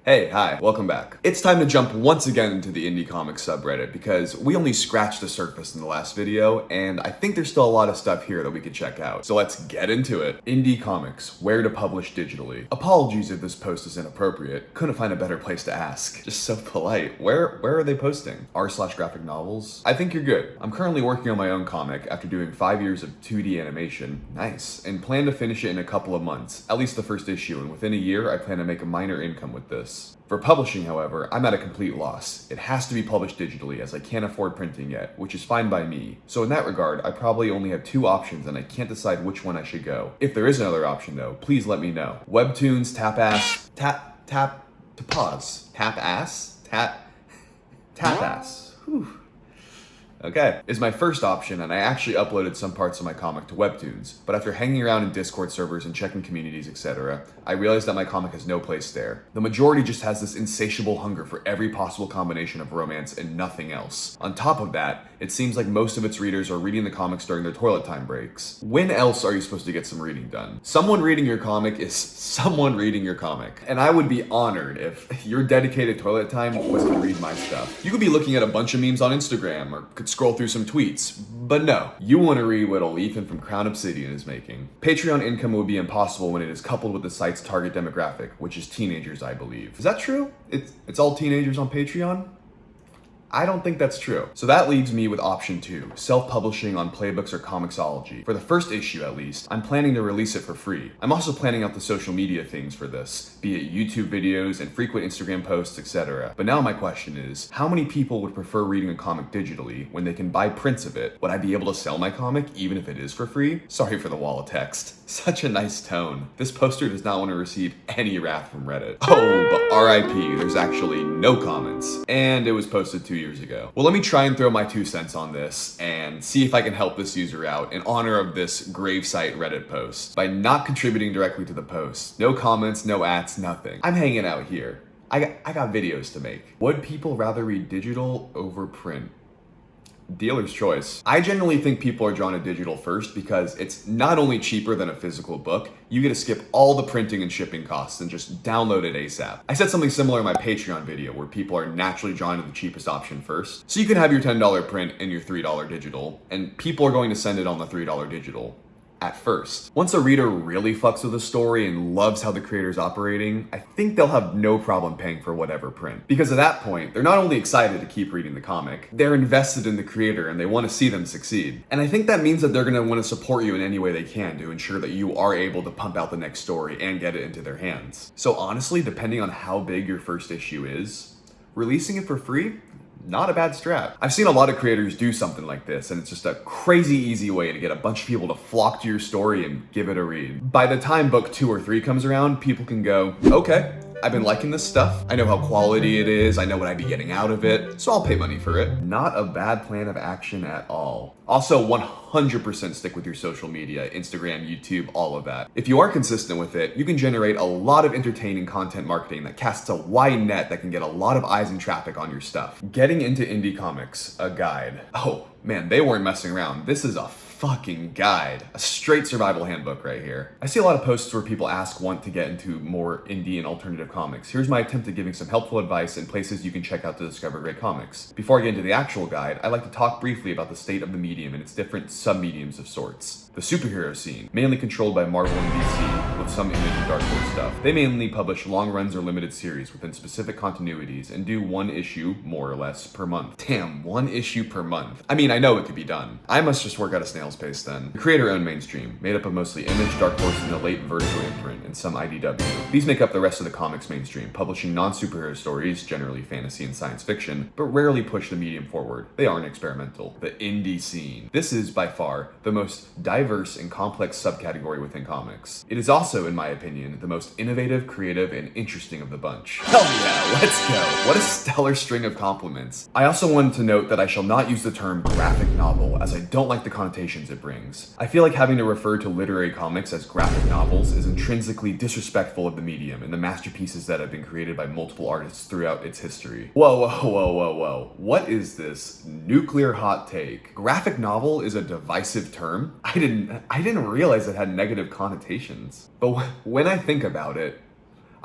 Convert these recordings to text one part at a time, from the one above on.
Hey, hi, welcome back. It's time to jump once again into the indie comics subreddit because we only scratched the surface in the last video, and I think there's still a lot of stuff here that we could check out. So let's get into it. Indie comics, where to publish digitally. Apologies if this post is inappropriate. Couldn't find a better place to ask. Just so polite. Where are they posting? r/graphic novels? I think you're good. I'm currently working on my own comic after doing 5 years of 2D animation. Nice. And plan to finish it in a couple of months, at least the first issue, and within a year I plan to make a minor income with this. For publishing, however, I'm at a complete loss. It has to be published digitally as I can't afford printing yet, which is fine by me. So in that regard, I probably only have 2 options and I can't decide which one I should go. If there is another option though, please let me know. Webtoons, tap ass, Whew. Okay, is my first option, and I actually uploaded some parts of my comic to Webtoons, but after hanging around in Discord servers and checking communities, etc., I realized that my comic has no place there. The majority just has this insatiable hunger for every possible combination of romance and nothing else. On top of that, it seems like most of its readers are reading the comics during their toilet time breaks. When else are you supposed to get some reading done? Someone reading your comic is someone reading your comic. And I would be honored if your dedicated toilet time was to read my stuff. You could be looking at a bunch of memes on Instagram or could scroll through some tweets, but no, you want to read what old Ethan from Crown Obsidian is making. Patreon income would be impossible when it is coupled with the site's target demographic, which is teenagers, I believe. Is that true? It's all teenagers on Patreon? I don't think that's true. So that leaves me with option 2, self-publishing on Playbooks or Comixology. For the first issue at least, I'm planning to release it for free. I'm also planning out the social media things for this, be it YouTube videos and frequent Instagram posts, etc. But now my question is, how many people would prefer reading a comic digitally when they can buy prints of it? Would I be able to sell my comic even if it is for free? Sorry for the wall of text. Such a nice tone. This poster does not want to receive any wrath from Reddit. Oh, but RIP, there's actually no comments. And it was posted 2 years ago. Well, let me try and throw my 2 cents on this and see if I can help this user out in honor of this gravesite Reddit post by not contributing directly to the post. No comments, no ads, nothing. I'm hanging out here. I got videos to make. Would people rather read digital over print? Dealer's choice. I generally think people are drawn to digital first because it's not only cheaper than a physical book, you get to skip all the printing and shipping costs and just download it ASAP. I said something similar in my Patreon video where people are naturally drawn to the cheapest option first. So you can have your $10 print and your $3 digital, and people are going to send it on the $3 digital at first. Once a reader really fucks with a story and loves how the creator's operating, I think they'll have no problem paying for whatever print. Because at that point, they're not only excited to keep reading the comic, they're invested in the creator and they want to see them succeed. And I think that means that they're going to want to support you in any way they can to ensure that you are able to pump out the next story and get it into their hands. So honestly, depending on how big your first issue is, releasing it for free? Not a bad strat. I've seen a lot of creators do something like this, and it's just a crazy easy way to get a bunch of people to flock to your story and give it a read. By the time book 2 or 3 comes around, people can go, okay, I've been liking this stuff. I know how quality it is. I know what I'd be getting out of it, so I'll pay money for it. Not a bad plan of action at all. Also, 100% stick with your social media, Instagram, YouTube, all of that. If you are consistent with it, you can generate a lot of entertaining content marketing that casts a wide net that can get a lot of eyes and traffic on your stuff. Getting into indie comics, a guide. Oh man, they weren't messing around. This is a fucking guide. A straight survival handbook right here. I see a lot of posts where people want to get into more indie and alternative comics. Here's my attempt at giving some helpful advice and places you can check out to discover great comics. Before I get into the actual guide, I'd like to talk briefly about the state of the medium and its different sub-mediums of sorts. The superhero scene, mainly controlled by Marvel and DC, with some Image and Dark Horse stuff. They mainly publish long runs or limited series within specific continuities and do 1 issue, more or less, per month. Damn, 1 issue per month. I mean, I know it could be done. I must just work at a snail's pace then. The creator-owned mainstream, made up of mostly Image, Dark Horse, and the late Vertigo imprint, and some IDW. These make up the rest of the comics mainstream, publishing non-superhero stories, generally fantasy and science fiction, but rarely push the medium forward. They aren't experimental. The indie scene. This is, by far, the most diverse and complex subcategory within comics. It is also, in my opinion, the most innovative, creative, and interesting of the bunch. Hell yeah, let's go! What a stellar string of compliments. I also wanted to note that I shall not use the term graphic novel, as I don't like the connotations it brings. I feel like having to refer to literary comics as graphic novels is intrinsically disrespectful of the medium and the masterpieces that have been created by multiple artists throughout its history. Whoa. What is this nuclear hot take? Graphic novel is a divisive term? I didn't realize it had negative connotations. But when I think about it,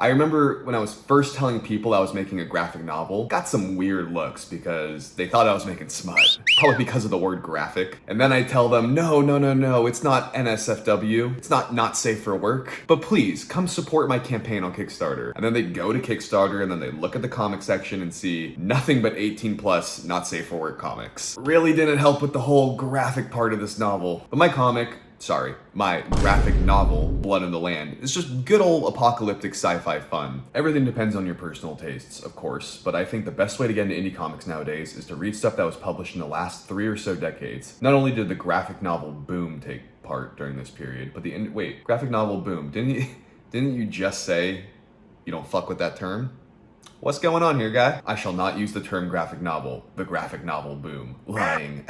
I remember when I was first telling people I was making a graphic novel, got some weird looks because they thought I was making smut. Probably because of the word graphic. And then I tell them, no, it's not NSFW. It's not safe for work. But please, come support my campaign on Kickstarter. And then they go to Kickstarter and then they look at the comic section and see nothing but 18 plus, not safe for work comics. Really didn't help with the whole graphic part of this novel. But my graphic novel, Blood in the Land, is just good old apocalyptic sci-fi fun. Everything depends on your personal tastes, of course, but I think the best way to get into indie comics nowadays is to read stuff that was published in the last 3 or so decades. Not only did the graphic novel boom take part during this period, but graphic novel boom, didn't you just say you don't fuck with that term? What's going on here, guy? I shall not use the term graphic novel. The graphic novel boom. Lying.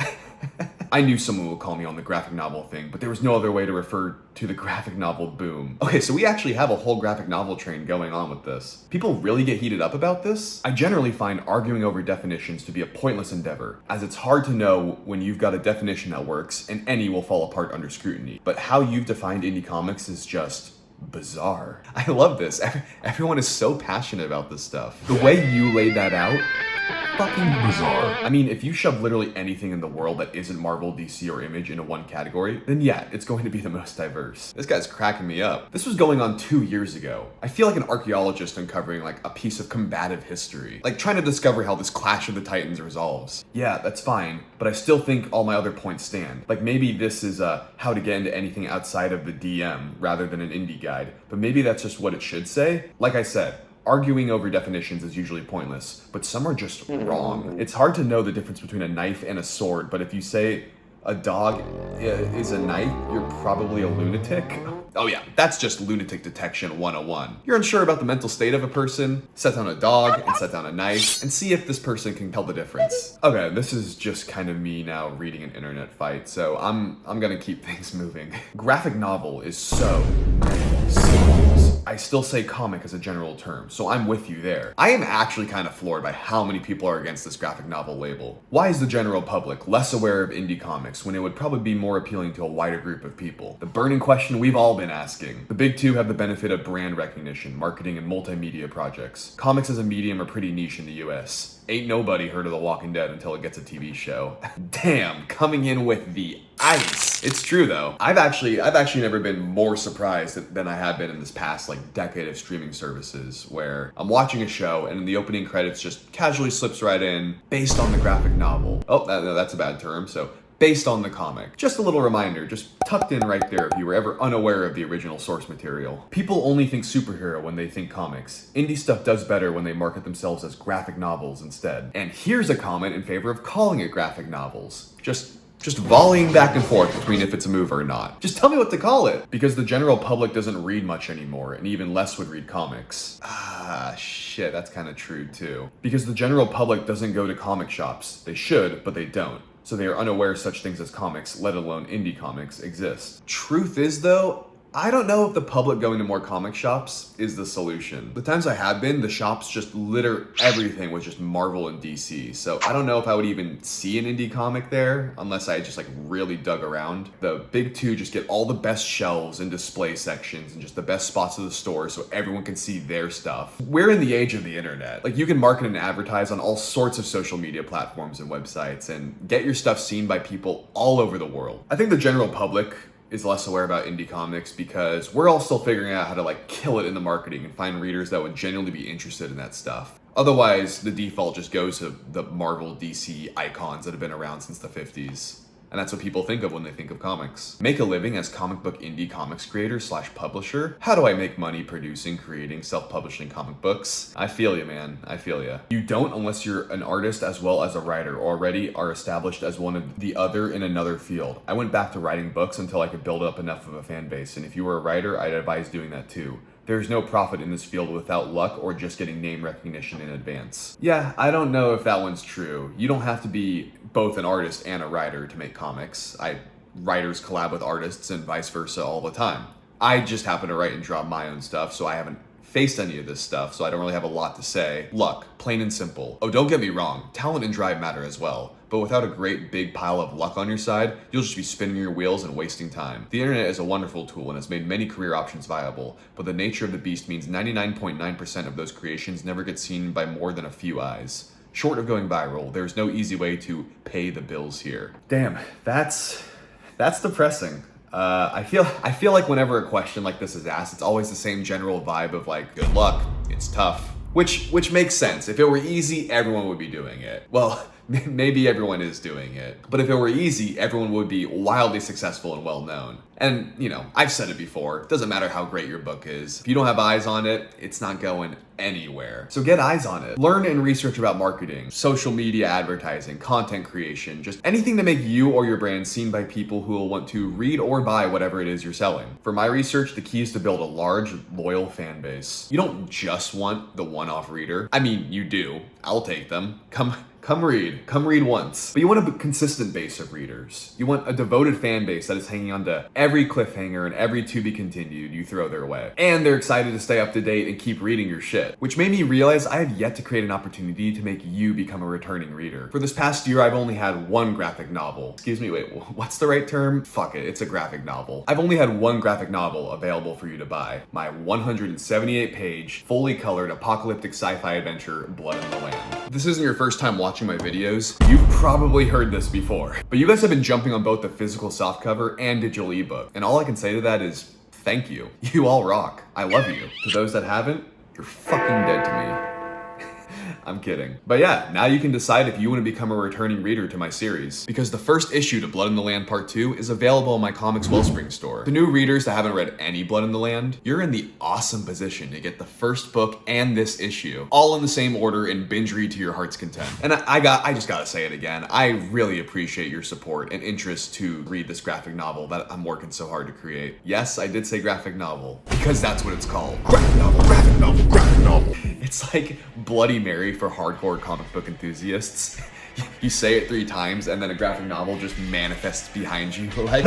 I knew someone would call me on the graphic novel thing, but there was no other way to refer to the graphic novel boom. Okay, so we actually have a whole graphic novel train going on with this. People really get heated up about this? I generally find arguing over definitions to be a pointless endeavor, as it's hard to know when you've got a definition that works and any will fall apart under scrutiny. But how you've defined indie comics is just bizarre. I love this. Everyone is so passionate about this stuff. The way you laid that out, fucking bizarre. I mean, if you shove literally anything in the world that isn't Marvel, DC, or Image into one category, then yeah, it's going to be the most diverse. This guy's cracking me up. This was going on 2 years ago. I feel like an archaeologist uncovering like a piece of combative history. Like trying to discover how this Clash of the Titans resolves. Yeah, that's fine, but I still think all my other points stand. Like maybe this is how to get into anything outside of the DM rather than an indie guide, but maybe that's just what it should say. Like I said, arguing over definitions is usually pointless, but some are just wrong. It's hard to know the difference between a knife and a sword, but if you say a dog is a knife, you're probably a lunatic. Oh yeah, that's just lunatic detection 101. You're unsure about the mental state of a person, set down a dog and set down a knife, and see if this person can tell the difference. Okay, this is just kind of me now reading an internet fight, so I'm gonna keep things moving. Graphic novel is so many symbols. I still say comic as a general term, so I'm with you there. I am actually kind of floored by how many people are against this graphic novel label. Why is the general public less aware of indie comics when it would probably be more appealing to a wider group of people? The burning question we've all been asking. The big two have the benefit of brand recognition, marketing, and multimedia projects. Comics as a medium are pretty niche in the US. Ain't nobody heard of The Walking Dead until it gets a TV show. Damn, coming in with the ice. It's true though. I've actually never been more surprised than I have been in this past like decade of streaming services, where I'm watching a show and in the opening credits just casually slips right in, based on the graphic novel. Oh, that's a bad term. So based on the comic. Just a little reminder, just tucked in right there if you were ever unaware of the original source material. People only think superhero when they think comics. Indie stuff does better when they market themselves as graphic novels instead. And here's a comment in favor of calling it graphic novels. Just volleying back and forth between if it's a move or not. Just tell me what to call it. Because the general public doesn't read much anymore, and even less would read comics. Ah, shit, that's kind of true too. Because the general public doesn't go to comic shops. They should, but they don't. So they are unaware such things as comics, let alone indie comics, exist. Truth is though, I don't know if the public going to more comic shops is the solution. The times I have been, the shops just litter everything with just Marvel and DC. So I don't know if I would even see an indie comic there unless I just like really dug around. The big two just get all the best shelves and display sections and just the best spots of the store so everyone can see their stuff. We're in the age of the internet. Like you can market and advertise on all sorts of social media platforms and websites and get your stuff seen by people all over the world. I think the general public is less aware about indie comics because we're all still figuring out how to like kill it in the marketing and find readers that would genuinely be interested in that stuff. Otherwise, the default just goes to the Marvel, DC icons that have been around since the 50s. And that's what people think of when they think of comics. Make a living as comic book indie comics creator / publisher? How do I make money producing, creating, self-publishing comic books? I feel you, man. I feel you. You don't unless you're an artist as well as a writer, or already are established as one of the other in another field. I went back to writing books until I could build up enough of a fan base, and if you were a writer, I'd advise doing that too. There's no profit in this field without luck or just getting name recognition in advance. Yeah, I don't know if that one's true. You don't have to be both an artist and a writer to make comics. Writers collab with artists and vice versa all the time. I just happen to write and draw my own stuff, so I haven't faced any of this stuff, so I don't really have a lot to say. Luck, plain and simple. Oh, don't get me wrong, talent and drive matter as well. But without a great big pile of luck on your side, you'll just be spinning your wheels and wasting time. The internet is a wonderful tool and has made many career options viable, but the nature of the beast means 99.9% of those creations never get seen by more than a few eyes. Short of going viral, there's no easy way to pay the bills here. Damn, that's depressing. I feel like whenever a question like this is asked, it's always the same general vibe of like, good luck, it's tough. Which makes sense. If it were easy, everyone would be doing it. Well, maybe everyone is doing it. But if it were easy, everyone would be wildly successful and well known. And, you know, I've said it before, it doesn't matter how great your book is. If you don't have eyes on it, it's not going anywhere. So get eyes on it. Learn and research about marketing, social media advertising, content creation, just anything to make you or your brand seen by people who will want to read or buy whatever it is you're selling. For my research, the key is to build a large, loyal fan base. You don't just want the one-off reader. I mean, you do. I'll take them. Come read once. But you want a consistent base of readers. You want a devoted fan base that is hanging on to every cliffhanger and every to be continued you throw their way. And they're excited to stay up to date and keep reading your shit. Which made me realize I have yet to create an opportunity to make you become a returning reader. For this past year, I've only had one graphic novel. Excuse me, wait, what's the right term? Fuck it, it's a graphic novel. I've only had one graphic novel available for you to buy. My 178-page, fully colored apocalyptic sci-fi adventure, Blood in the Land. If this isn't your first time watching my videos, you've probably heard this before. But you guys have been jumping on both the physical softcover and digital ebook. And all I can say to that is, thank you. You all rock. I love you. To those that haven't, you're fucking dead to me. I'm kidding. But yeah, now you can decide if you want to become a returning reader to my series, because the first issue to Blood in the Land Part 2 is available in my Comics Wellspring store. To new readers that haven't read any Blood in the Land, you're in the awesome position to get the first book and this issue, all in the same order and binge read to your heart's content. And I just gotta say it again, I really appreciate your support and interest to read this graphic novel that I'm working so hard to create. Yes, I did say graphic novel, because that's what it's called. Graphic novel, graphic novel, graphic novel. It's like Bloody Mary for hardcore comic book enthusiasts. You say it 3 times and then a graphic novel just manifests behind you like